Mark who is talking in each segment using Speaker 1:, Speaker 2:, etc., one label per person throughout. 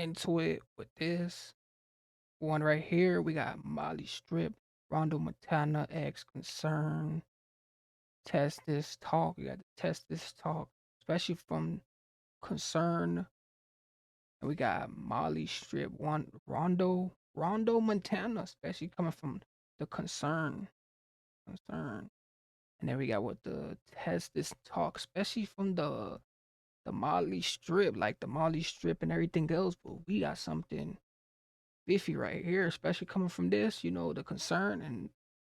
Speaker 1: into it with this one right here. We got MaliStrip, RondoMontana, X Concern, Test This Talk. You got to test this talk, especially from Concern. And we got MaliStrip, one RondoMontana, especially coming from the Concern. And then we got what the Test This Talk, especially from the MaliStrip, like the MaliStrip and everything else. But we got something Biffy right here, especially coming from this, the concern and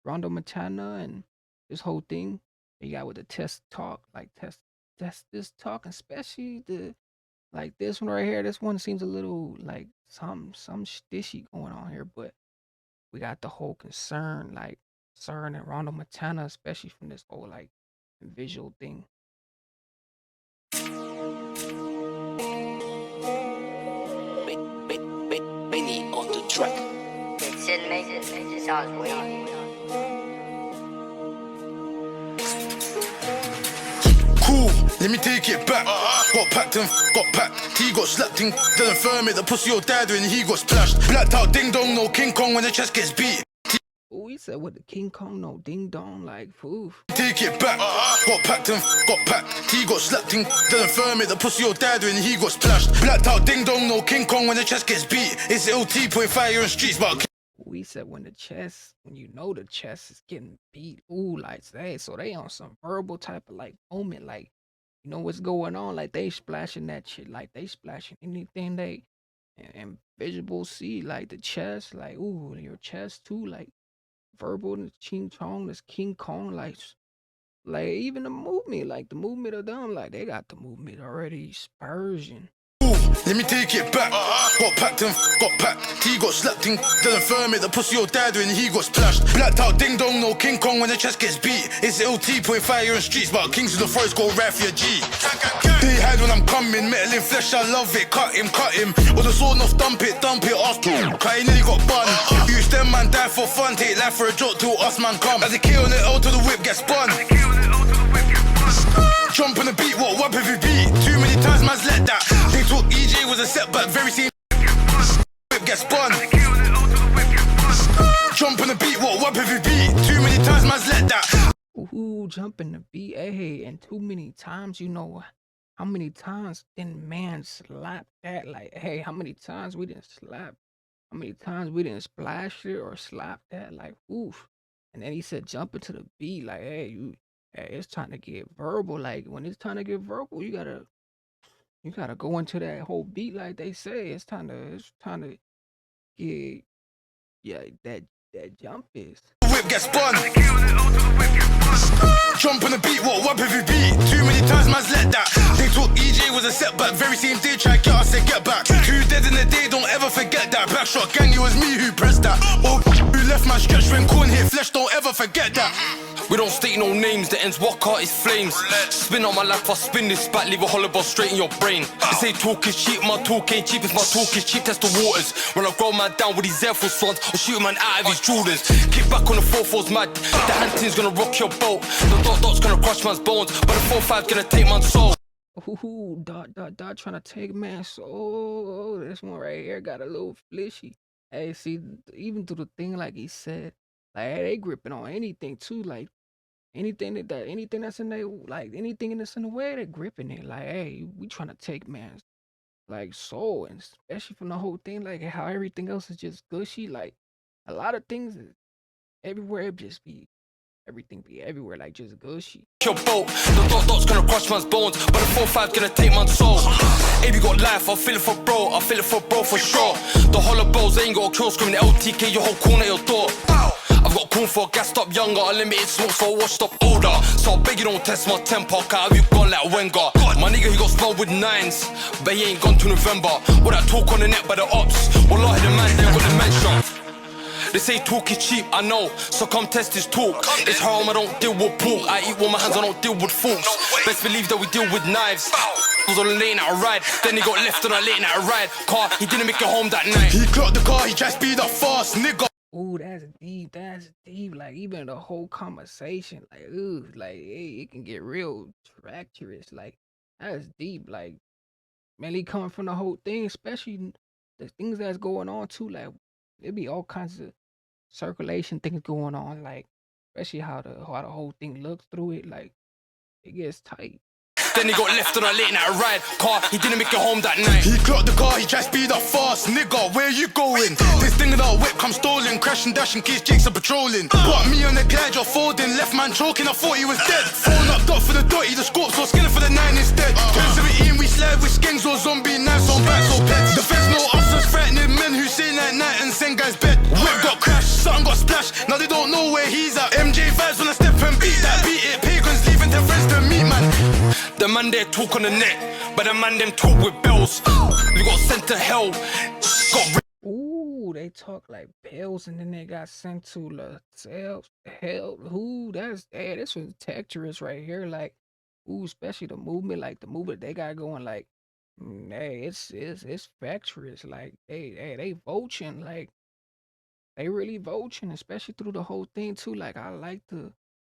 Speaker 1: RondoMontana and this whole thing. You got with the test talk, like test this talk, and especially the like this one right here. This one seems a little like some stishy going on here, but we got the whole concern and RondoMontana, especially from this whole like visual thing.
Speaker 2: Benny on the track. It sounds weird.
Speaker 3: Cool, let me take it back. Got packed and got packed. He got slapped in, didn't firm it. The pussy your dad when he got splashed. Blacked out, ding dong, no King Kong when the chest gets beat.
Speaker 1: Oh, he said with the King Kong, no ding dong, like oof.
Speaker 3: Take it back. Got packed and got packed. He got slapped in, didn't firm it. The pussy your dad when he got splashed. Blacked out, ding dong, no King Kong when the chest gets beat. It's LT, point fire on streets, but
Speaker 1: We said when the chest is getting beat, ooh, like say, so they on some verbal type of like moment, like what's going on, like they splashing that shit, like they splashing anything they and visible see, like the chest, like ooh, your chest too, like verbal and Ching Chong, this King Kong, like even the movement of them, like they got the movement already Spursion.
Speaker 3: let me take it back. Got packed and got packed. He got slapped in, didn't firm it. The pussy your dad when he got splashed. Blacked out, ding dong, no King Kong when the chest gets beat. It's LT, point fire on streets, but kings in the forest go right for your G. They hide when I'm coming, metal in flesh, I love it. Cut him. With a sword off, dump it, ask him. Cause he nearly got bun. Use them man die for fun, take life for a joke till us man come. As a K on the L till the whip gets spun. Jump on the beat, what have you beat? Too many times man's let that. They thought EJ was a setback, very same whip gets spun. Jump on the beat, what have you beat? Too many times man's let that.
Speaker 1: Ooh, jumping the beat, hey, and too many times, how many times didn't man slap that? Like, hey, how many times we didn't slap? How many times we didn't splash it or slap that? Like, oof. And then he said, jump into the beat, like, hey, it's time to get verbal. Like, when it's time to get verbal, you gotta go into that whole beat, like they say. It's time to get, yeah, that jump is.
Speaker 3: Whip gets spun. Jump on the beat, what have you beat? Too many times man's let that. They thought EJ was a setback, very same day try get us, said get back. Two dead in the day, don't ever forget that. Backshot gang, it was me who pressed that. Oh, who left my stretch when corn hit flesh, don't ever forget that.
Speaker 4: We don't state no names, the ends walk out is flames. Spin on my life, I spin this back, leave a hollow ball straight in your brain. They say talk is cheap, my talk ain't cheap. If my talk is cheap, test the waters. When I grow man down with these Air Force Ones, I'll shoot a man out of his Jordans. Kick back on the 4-4's mad, the hand-team's gonna rock your boat. The dot's gonna crush man's bones, but the 4-5's gonna take man's soul.
Speaker 1: Ooh, dot trying to take man's soul. This one right here got a little flishy. Hey, see, even through the thing like he said, like hey, they gripping on anything too, like anything that's in there, like anything that's in the way, they're gripping it. Like, hey, we trying to take man's like soul, and especially from the whole thing, like how everything else is just gushy. Like a lot of things is everywhere, it just be everything be everywhere, like just gushy.
Speaker 4: Your boat, the dot's gonna crush man's bones, but the 4-5's gonna take man's soul. AB got life, I feel it for bro, for sure. The hollow balls ain't got a kill screaming LTK, your whole corner, your door. I've got corn for a gassed up younger, unlimited smokes for a washed up older. So I beg you don't test my temper, cause have you gone like Wenger? My nigga, he got smelled with 9s, but he ain't gone to November. What that talk on the net by the ops, wallahi the man there got dementia. They say talk is cheap, I know, so come test this talk. It's home, I don't deal with pork. I eat with my hands, I don't deal with forks. Best believe that we deal with knives. Was on a late night ride, then he got left on a late night ride. Car, he didn't make it home that night.
Speaker 3: He clocked the car, he tried to speed up fast, nigga.
Speaker 1: Ooh, that's deep. Like even the whole conversation, like ooh, like hey, it can get real treacherous. Like that's deep. Like mainly coming from the whole thing, especially the things that's going on too. Like it be all kinds of circulation things going on. Like especially how the whole thing looks through it. Like it gets tight.
Speaker 4: Then he got left on a late night ride car. He didn't make it home that night.
Speaker 3: He clocked the car, he tried speed up fast. Nigga, where you going? This thing in our whip come stolen, crashing, dashing, keys, jakes are patrolling. But me on the glide, you're folding, left man choking, I thought he was dead. Phone up, dot for the dotty, the scorps, or skinning for the 9 instead. 10-17, we slide with skins or zombie knives on backs or pets. The feds know us as threatening men who say night night and send guys bed. Whip got crashed, something got splashed, now they don't know where he's at. MJ vibes when I step and beat that, beat it, pagans leaving their friends to meet man.
Speaker 4: The man there talk on the net, but the man them talk with bells. We got sent to hell. Got
Speaker 1: Ooh, they talk like pills and then they got sent to the hell. Ooh, hey, this was texturous right here. Like, ooh, especially the movement, like the movement they got going, like, hey, it's facturous. Like, they voting, like they really voting, especially through the whole thing too. Like, I like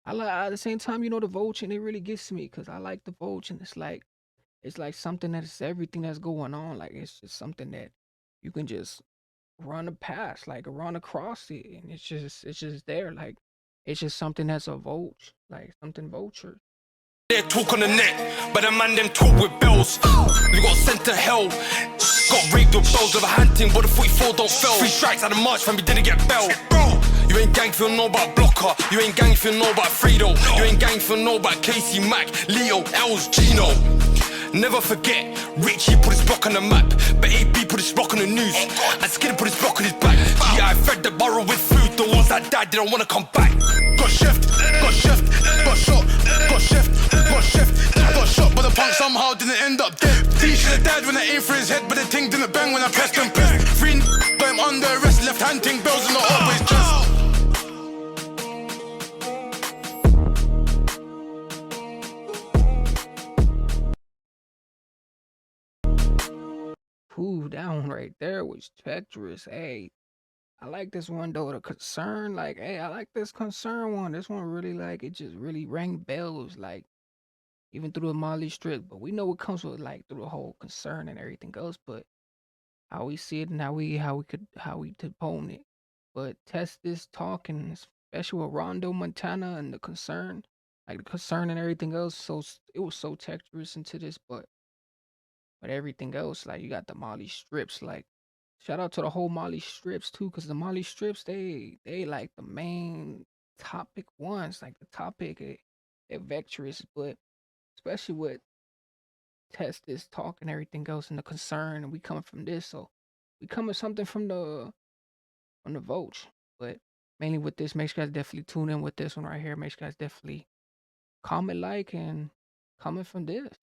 Speaker 1: at the same time, the voting, it really gets to me because I like the voting. It's like something that's everything that's going on. Like, it's just something that you can just run past, like run across it, and it's just there. Like it's just something that's a vulture, like something vulture.
Speaker 4: They talk on the net, but the man them talk with bells. We got sent to hell. Got rigged with bells with a hunting, but the 44 don't fail. 3 strikes out of March, man, we didn't get bell. You ain't gang if you know about Blocker. You ain't gang if you know about Fredo. You ain't gang if you know about Casey, Mac, Leo, Els, Gino. Never forget, Richie put his block on the map, but AB put his block on the news, and Skinner put his block on his back. GI fed the borough with food, the ones that died didn't wanna come back.
Speaker 3: Got shift, got shift, got shot, got shift, got shift. Got shot, but the punk somehow didn't end up dead. He should've died when I aimed for his head, but the thing didn't bang when I pressed and pressed. Free got him under arrest, left hand thing, bells in the always chest.
Speaker 1: Ooh, that one right there was treacherous. Hey, I like this one though. The concern, like, hey, I like this concern one. This one really like it just really rang bells, like even through the MaliStrip. But we know what comes with like through the whole concern and everything else. But how we see it and how we poem it. But test this talking, especially with RondoMontana and the concern, like the concern and everything else. So it was so texturous into this, but everything else, like you got the MaliStrips, like shout out to the whole MaliStrips too, because the MaliStrips, they like the main topic ones, like the topic it vectorous, but especially with test this talk and everything else and the concern, and we coming from this, so we coming something from the vote. But mainly with this, make sure you guys definitely tune in with this one right here. Make sure you guys definitely comment, like, and comment from this.